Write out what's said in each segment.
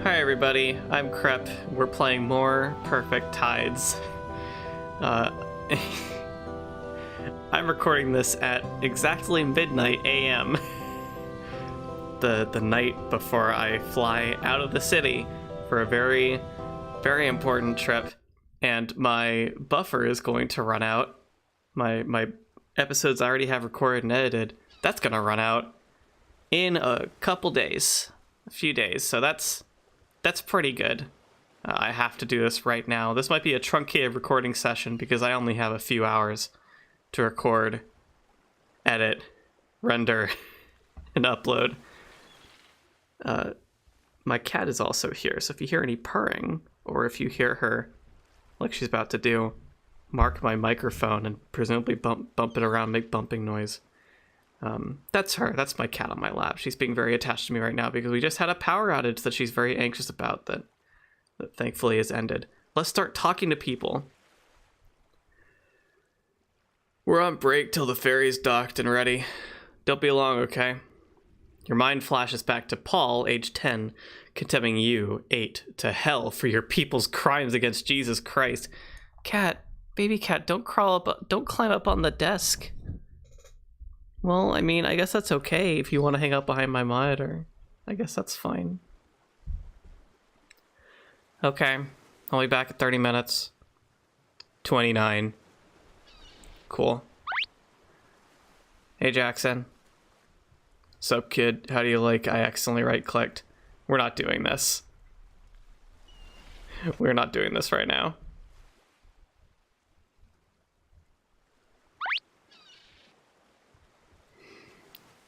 Hi everybody, I'm Crep. We're playing more Perfect Tides. Uh, I'm recording this at exactly midnight AM. the night before I fly out of the city for a very, very important trip. And my buffer is going to run out. My episodes I already have recorded and edited, that's gonna run out in a couple days. A few days, so that's pretty good. I have to do this right now. This might be a truncated recording session because I only have a few hours to record, edit, render, and upload. My cat is also here, so if you hear any purring, or if you hear her, like she's about to do, mark my microphone and presumably bump it around, make bumping noise. That's her. That's my cat on my lap. She's being very attached to me right now because we just had a power outage that she's very anxious about that thankfully has ended. Let's start talking to people. We're on break till the ferry's docked and ready. Don't be long, okay? Your mind flashes back to Paul, age 10, condemning you, 8, to hell for your people's crimes against Jesus Christ. Cat, baby cat, don't climb up on the desk. Well, I mean, I guess that's okay if you want to hang out behind my monitor. I guess that's fine. Okay, I'll be back in 30 minutes. 29. Cool. Hey, Jackson. Sup, kid? How do you like I accidentally right-clicked? We're not doing this. We're not doing this right now.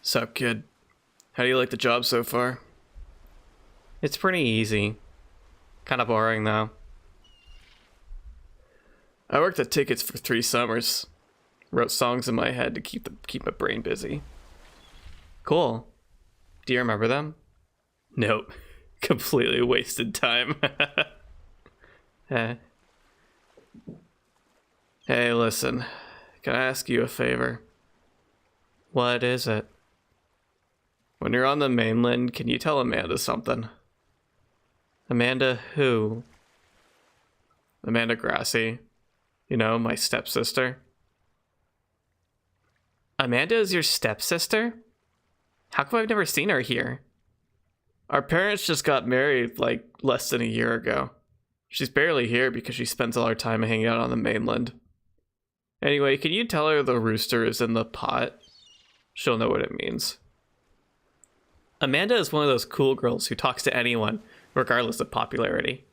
Sup, kid? How do you like the job so far? It's pretty easy. Kind of boring, though. I worked at tickets for 3 summers. Wrote songs in my head to keep my brain busy. Cool. Do you remember them? Nope. Completely wasted time. Hey, listen. Can I ask you a favor? What is it? When you're on the mainland, can you tell Amanda something? Amanda who? Amanda Grassi. You know, my stepsister. Amanda is your stepsister? How come I've never seen her here? Our parents just got married like less than a year ago. She's barely here because she spends all her time hanging out on the mainland. Anyway, can you tell her the rooster is in the pot? She'll know what it means. Amanda is one of those cool girls who talks to anyone, regardless of popularity.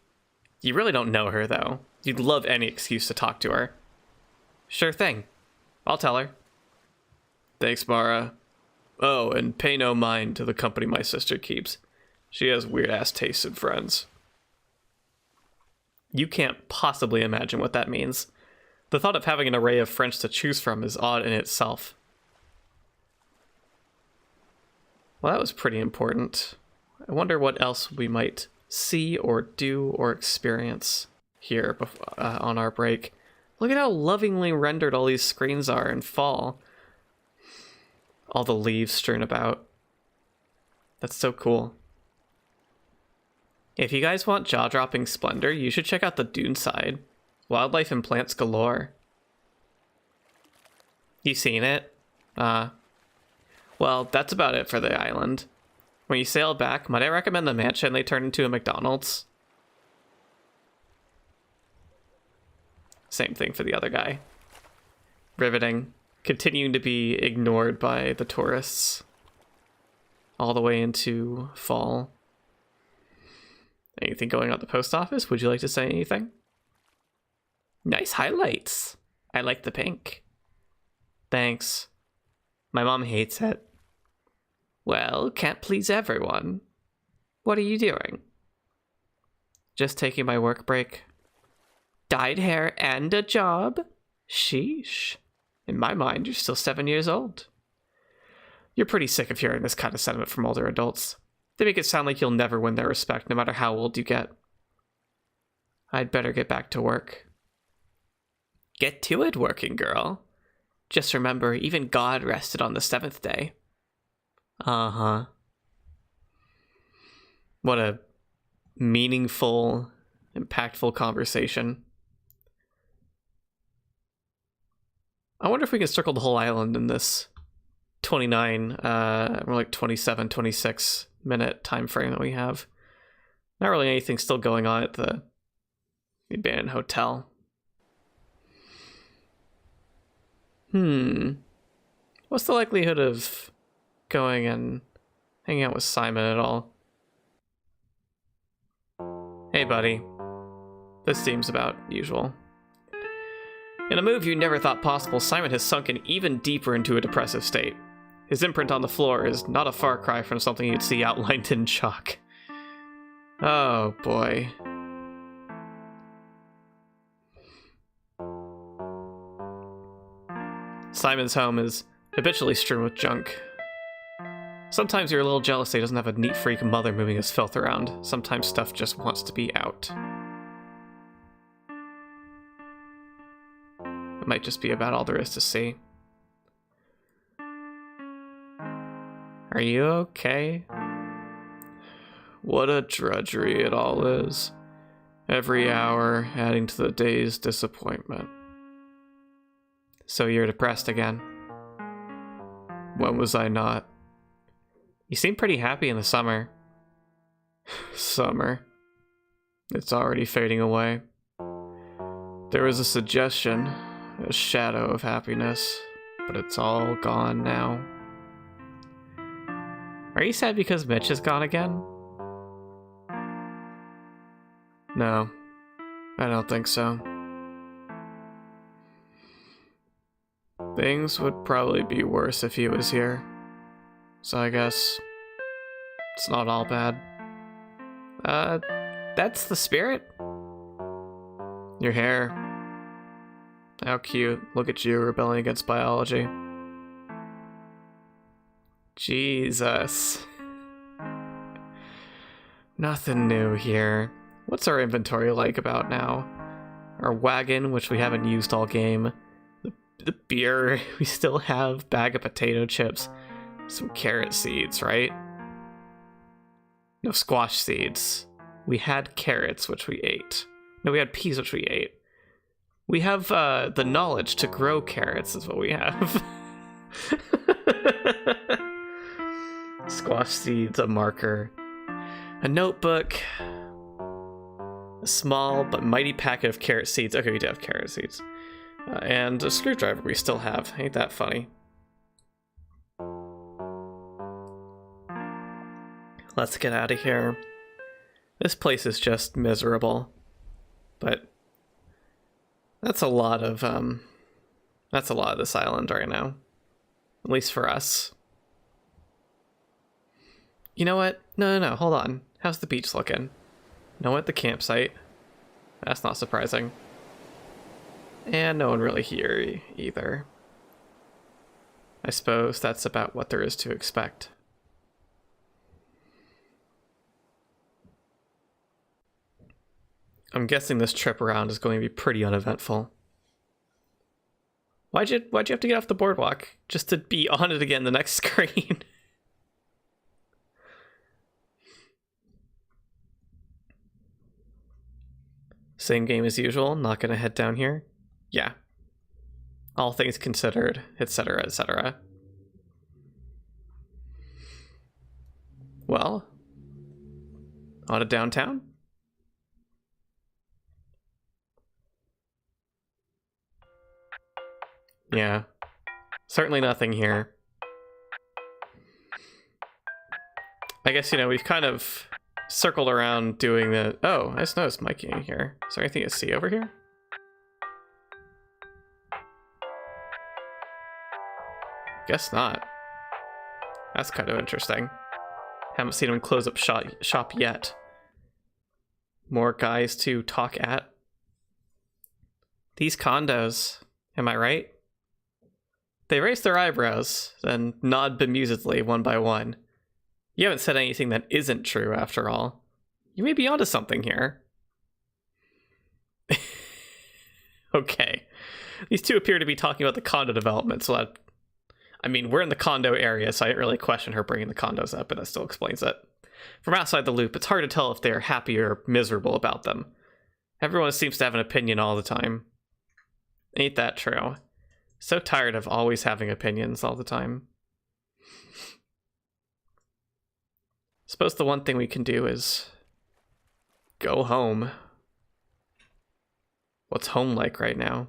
You really don't know her, though. You'd love any excuse to talk to her. Sure thing. I'll tell her. Thanks, Mara. Oh, and pay no mind to the company my sister keeps. She has weird-ass tastes in friends. You can't possibly imagine what that means. The thought of having an array of friends to choose from is odd in itself. Well, that was pretty important. I wonder what else we might see or do or experience here on our break. Look at how lovingly rendered all these screens are in fall. All the leaves strewn about. That's so cool. If you guys want jaw-dropping splendor, you should check out the dune side. Wildlife and plants galore. You seen it? Well, that's about it for the island. When you sail back, might I recommend the mansion they turned into a McDonald's? Same thing for the other guy. Riveting. Continuing to be ignored by the tourists. All the way into fall. Anything going on at the post office? Would you like to say anything? Nice highlights. I like the pink. Thanks. My mom hates it. Well, can't please everyone. What are you doing? Just taking my work break. Dyed hair and a job? Sheesh. In my mind, you're still 7 years old. You're pretty sick of hearing this kind of sentiment from older adults. They make it sound like you'll never win their respect, no matter how old you get. I'd better get back to work. Get to it, working girl. Just remember, even God rested on the 7th day. Uh-huh. What a meaningful, impactful conversation. I wonder if we can circle the whole island in this 29, or like 27, 26 minute time frame that we have. Not really anything still going on at the abandoned hotel. What's the likelihood of going and hanging out with Simon at all? Hey, buddy. This seems about usual. In a move you never thought possible, Simon has sunken even deeper into a depressive state. His imprint on the floor is not a far cry from something you'd see outlined in chalk. Oh, boy. Simon's home is habitually strewn with junk. Sometimes you're a little jealous that he doesn't have a neat freak mother moving his filth around. Sometimes stuff just wants to be out. It might just be about all there is to see. Are you okay? What a drudgery it all is. Every hour adding to the day's disappointment. So you're depressed again. When was I not? You seem pretty happy in the summer. Summer. It's already fading away. There was a suggestion, a shadow of happiness, but it's all gone now. Are you sad because Mitch is gone again? No, I don't think so. Things would probably be worse if he was here. So I guess it's not all bad. That's the spirit? Your hair. How cute. Look at you rebelling against biology. Jesus. Nothing new here. What's our inventory like about now? Our wagon, which we haven't used all game. The beer we still have. Bag of potato chips. Some carrot seeds, right? No, squash seeds. We had carrots, which we ate. No, we had peas, which we ate. We have the knowledge to grow carrots is what we have. Squash seeds, a marker, a notebook, a small but mighty packet of carrot seeds. Okay, we do have carrot seeds. And a screwdriver we still have. Ain't that funny? Let's get out of here. This place is just miserable. But that's a lot of this island right now. At least for us. You know what? No, hold on. How's the beach looking? No one at the campsite. That's not surprising. And no one really here either. I suppose that's about what there is to expect. I'm guessing this trip around is going to be pretty uneventful. Why'd you have to get off the boardwalk? Just to be on it again the next screen. Same game as usual, not gonna head down here. Yeah. All things considered, etc., etc. Well, on to downtown? Yeah. Certainly nothing here. I guess, we've kind of circled around doing the... Oh, I just noticed Mikey in here. Is there anything to see over here? Guess not. That's kind of interesting. Haven't seen him close up shop yet. More guys to talk at. These condos, am I right? They raise their eyebrows, then nod bemusedly one by one. You haven't said anything that isn't true, after all. You may be onto something here. Okay. These two appear to be talking about the condo development, so that... I mean, we're in the condo area, so I didn't really question her bringing the condos up, but that still explains it. From outside the loop, it's hard to tell if they're happy or miserable about them. Everyone seems to have an opinion all the time. Ain't that true? So tired of always having opinions all the time. Suppose the one thing we can do is go home. What's home like right now?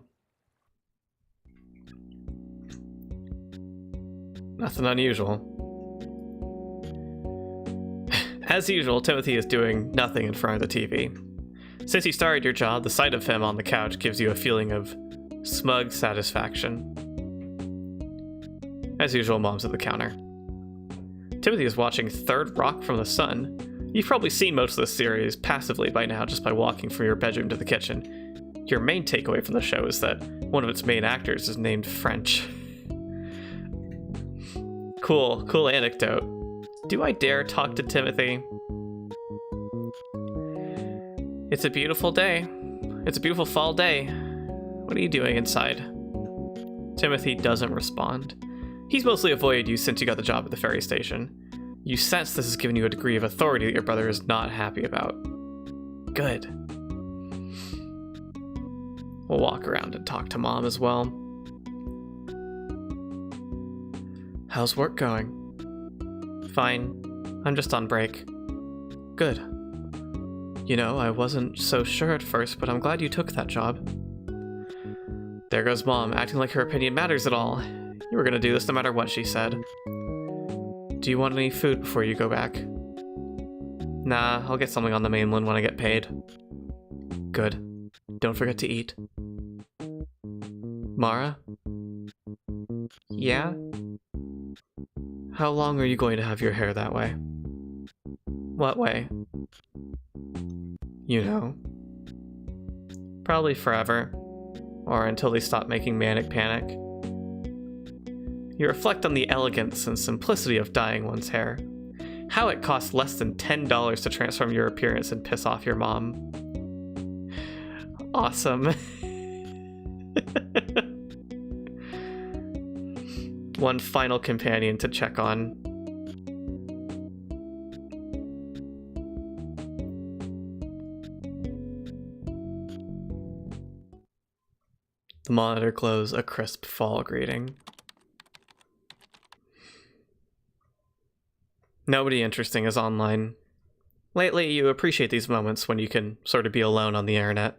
Nothing unusual. As usual, Timothy is doing nothing in front of the TV. Since you started your job, the sight of him on the couch gives you a feeling of smug satisfaction. As usual, Mom's at the counter. Timothy is watching Third Rock from the Sun. You've probably seen most of the series passively by now just by walking from your bedroom to the kitchen. Your main takeaway from the show is that one of its main actors is named French. Cool anecdote. Do I dare talk to Timothy? It's a beautiful day. It's a beautiful fall day. What are you doing inside? Timothy doesn't respond. He's mostly avoided you since you got the job at the ferry station. You sense this has given you a degree of authority that your brother is not happy about. Good. We'll walk around and talk to Mom as well. How's work going? Fine. I'm just on break. Good. You know, I wasn't so sure at first, but I'm glad you took that job. There goes Mom, acting like her opinion matters at all. You were gonna do this no matter what she said. Do you want any food before you go back? Nah, I'll get something on the mainland when I get paid. Good. Don't forget to eat. Mara? Yeah? How long are you going to have your hair that way? What way? You know. Probably forever. Or until they stop making Manic Panic. You reflect on the elegance and simplicity of dyeing one's hair. How it costs less than $10 to transform your appearance and piss off your mom. Awesome. One final companion to check on. The monitor glows a crisp fall greeting. Nobody interesting is online. Lately, you appreciate these moments when you can sort of be alone on the internet.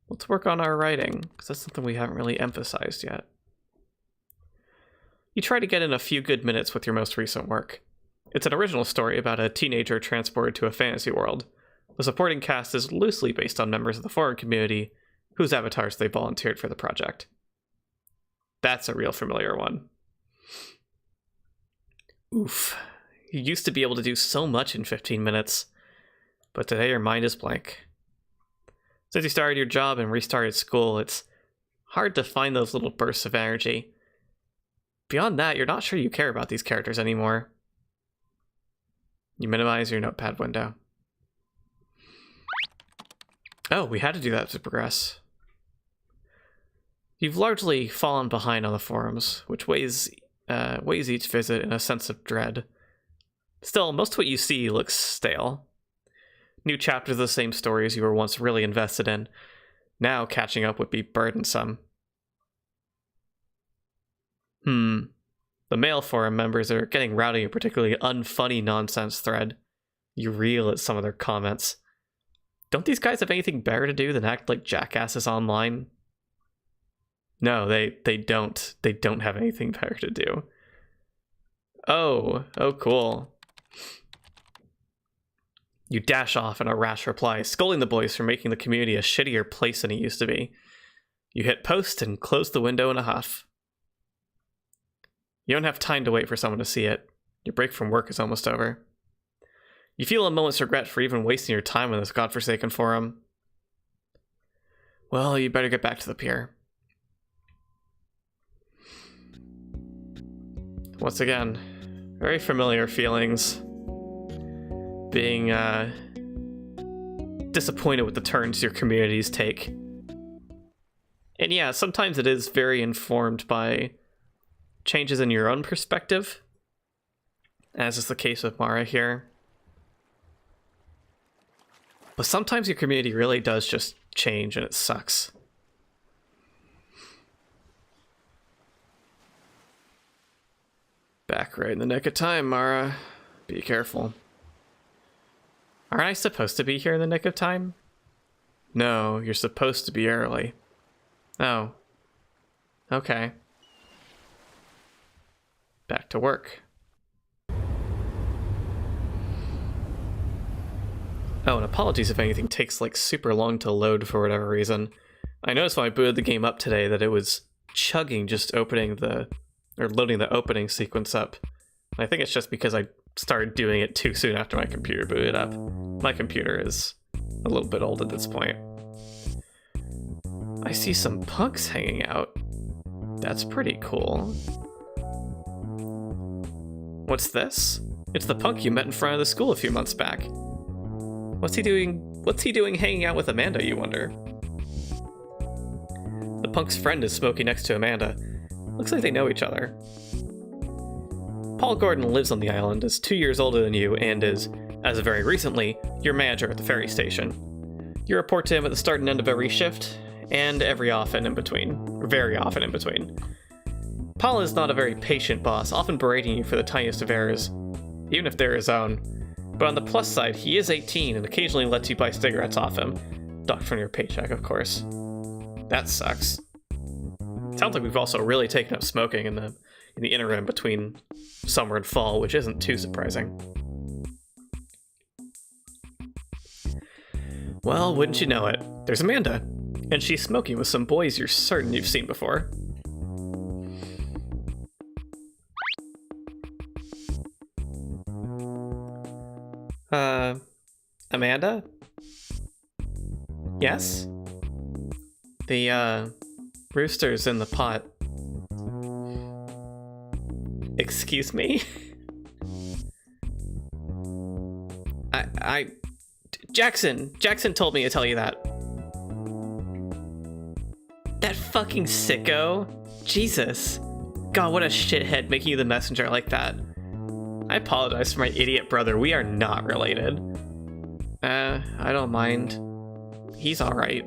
Let's work on our writing, because that's something we haven't really emphasized yet. You try to get in a few good minutes with your most recent work. It's an original story about a teenager transported to a fantasy world. The supporting cast is loosely based on members of the foreign community, whose avatars they volunteered for the project. That's a real familiar one. Oof. You used to be able to do so much in 15 minutes, but today your mind is blank. Since you started your job and restarted school, it's hard to find those little bursts of energy. Beyond that, you're not sure you care about these characters anymore. You minimize your notepad window. Oh, we had to do that to progress. You've largely fallen behind on the forums, which weighs each visit in a sense of dread. Still, most of what you see looks stale. New chapters of the same stories you were once really invested in. Now catching up would be burdensome. The male forum members are getting rowdy in a particularly unfunny nonsense thread. You reel at some of their comments. Don't these guys have anything better to do than act like jackasses online? No, they don't. They don't have anything better to do. Oh, cool. You dash off in a rash reply, scolding the boys for making the community a shittier place than it used to be. You hit post and close the window in a huff. You don't have time to wait for someone to see it. Your break from work is almost over. You feel a moment's regret for even wasting your time in this godforsaken forum. Well, you better get back to the pier. Once again, very familiar feelings. Being disappointed with the turns your communities take. And And yeah, sometimes it is very informed by changes in your own perspective, as is the case with Mara here. But sometimes your community really does just change and it sucks. Back right in the nick of time, Mara. Be careful. Aren't I supposed to be here in the nick of time? No, you're supposed to be early. Oh. Okay. Back to work. Oh, and apologies if anything takes like super long to load for whatever reason. I noticed when I booted the game up today that it was chugging just loading the opening sequence up. And I think it's just because I started doing it too soon after my computer booted up. My computer is a little bit old at this point. I see some punks hanging out. That's pretty cool. What's this? It's the punk you met in front of the school a few months back. What's he doing hanging out with Amanda, you wonder? The punk's friend is smoking next to Amanda. Looks like they know each other. Paul Gordon lives on the island, is 2 years older than you, and is, as of very recently, your manager at the ferry station. You report to him at the start and end of every shift, and very often in between. Paul is not a very patient boss, often berating you for the tiniest of errors, even if they're his own. But on the plus side, he is 18 and occasionally lets you buy cigarettes off him. Docked from your paycheck, of course. That sucks. Sounds like we've also really taken up smoking in the interim between summer and fall, which isn't too surprising. Well, wouldn't you know it, there's Amanda, and she's smoking with some boys you're certain you've seen before. Amanda? Yes? The, rooster's in the pot. Excuse me? Jackson told me to tell you that. That fucking sicko. Jesus. God, what a shithead making you the messenger like that. I apologize for my idiot brother. We are not related. I don't mind. He's alright.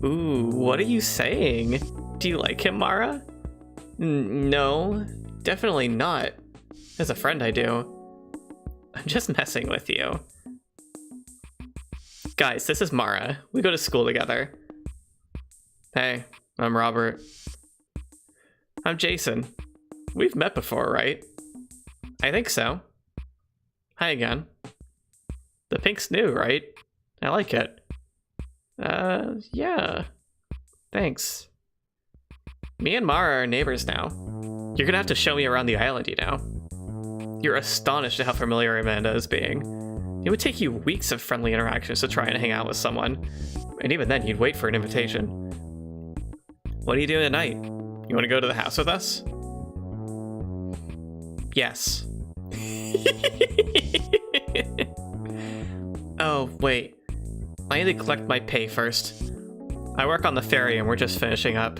Ooh, what are you saying? Do you like him, Mara? No, definitely not. As a friend, I do. I'm just messing with you. Guys, this is Mara. We go to school together. Hey, I'm Robert. I'm Jason. We've met before, right? I think so. Hi again. The pink's new, right? I like it. Yeah. Thanks. Me and Mara are neighbors now. You're gonna have to show me around the island, you know. You're astonished at how familiar Amanda is being. It would take you weeks of friendly interactions to try and hang out with someone. And even then, you'd wait for an invitation. What are you doing tonight? You want to go to the house with us? Yes. Oh, wait. I need to collect my pay first. I work on the ferry and we're just finishing up.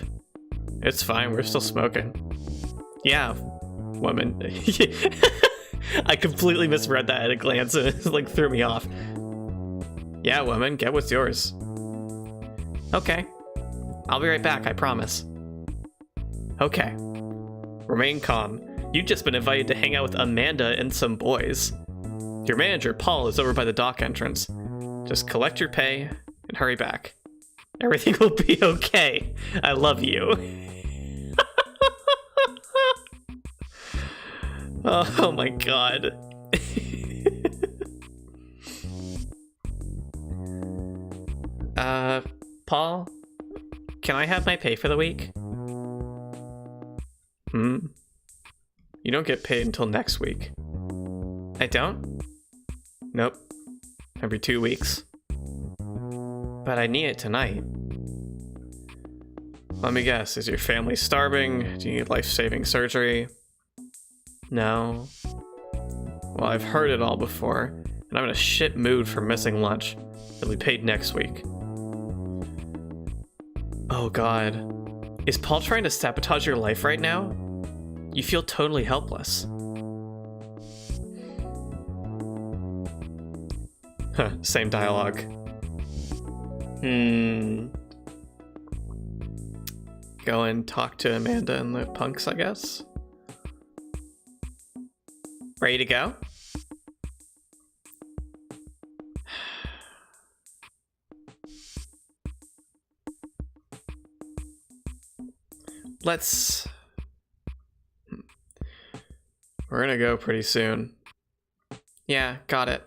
It's fine, we're still smoking. Yeah, woman. I completely misread that at a glance and it like threw me off. Yeah, woman, get what's yours. Okay. I'll be right back, I promise. Okay. Remain calm. You've just been invited to hang out with Amanda and some boys. Your manager, Paul, is over by the dock entrance. Just collect your pay and hurry back. Everything will be okay. I love you. Oh my god. Paul? Can I have my pay for the week? You don't get paid until next week. I don't? Nope. Every 2 weeks. But I need it tonight. Let me guess, is your family starving? Do you need life-saving surgery? No. Well, I've heard it all before, and I'm in a shit mood for missing lunch. You'll be paid next week. Oh god. Is Paul trying to sabotage your life right now? You feel totally helpless. Huh, same dialogue. Go and talk to Amanda and the punks, I guess. Ready to go? We're gonna go pretty soon. Yeah, got it.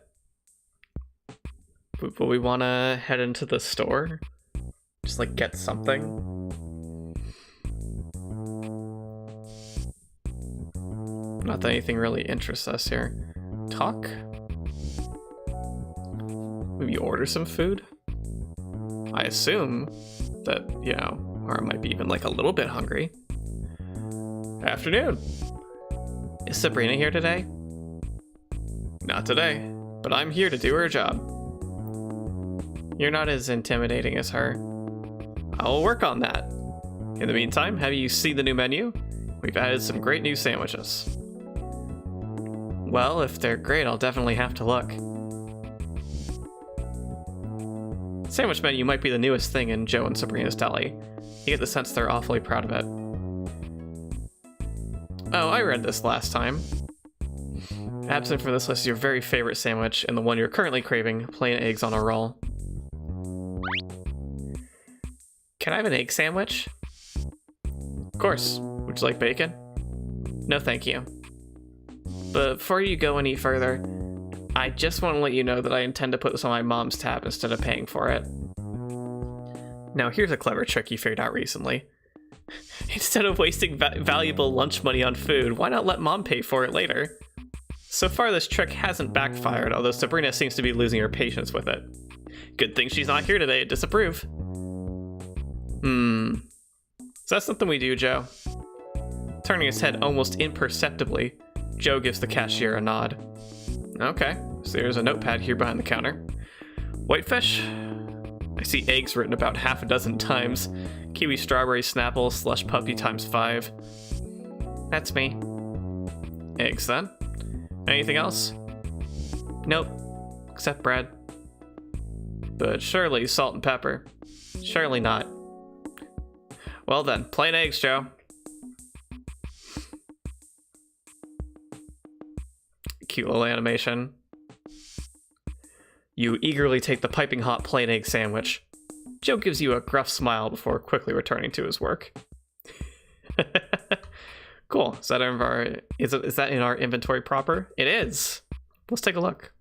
But we wanna head into the store? Just like get something? Not that anything really interests us here. Talk? Maybe order some food? I assume that, you know, or I might be even like a little bit hungry. Afternoon. Is Sabrina here today? Not today, but I'm here to do her job. You're not as intimidating as her. I'll work on that. In the meantime, have you seen the new menu? We've added some great new sandwiches. Well, if they're great, I'll definitely have to look. Sandwich menu might be the newest thing in Joe and Sabrina's deli. You get the sense they're awfully proud of it. Oh, I read this last time. Absent from this list is your very favorite sandwich and the one you're currently craving, plain eggs on a roll. Can I have an egg sandwich? Of course. Would you like bacon? No, thank you. But before you go any further, I just want to let you know that I intend to put this on my mom's tab instead of paying for it. Now here's a clever trick you figured out recently. Instead of wasting valuable lunch money on food, why not let mom pay for it later? So far this trick hasn't backfired, although Sabrina seems to be losing her patience with it. Good thing she's not here today to disapprove. Is that something we do, Joe? Turning his head almost imperceptibly, Joe gives the cashier a nod. Okay, so there's a notepad here behind the counter. Whitefish? I see eggs written about half a dozen times. Kiwi, strawberry, Snapple, slush puppy times 5. That's me. Eggs, then. Anything else? Nope, except bread. But surely salt and pepper. Surely not. Well then, plain eggs, Joe. Cute little animation. You eagerly take the piping hot plain egg sandwich. Joe gives you a gruff smile before quickly returning to his work. Cool. Is that in our inventory proper? It is. Let's take a look.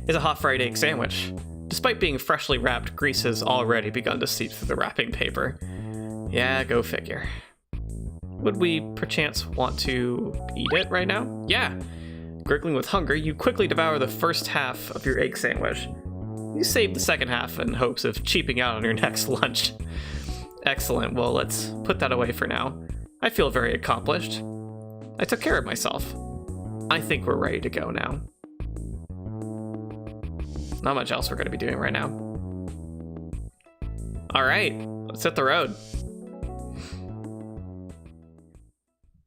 It's a hot fried egg sandwich. Despite being freshly wrapped, grease has already begun to seep through the wrapping paper. Yeah, go figure. Would we perchance want to eat it right now? Yeah. Gurgling with hunger, you quickly devour the first half of your egg sandwich. You save the second half in hopes of cheaping out on your next lunch. Excellent, well, let's put that away for now. I feel very accomplished. I took care of myself. I think we're ready to go now. Not much else we're going to be doing right now. All right, let's hit the road.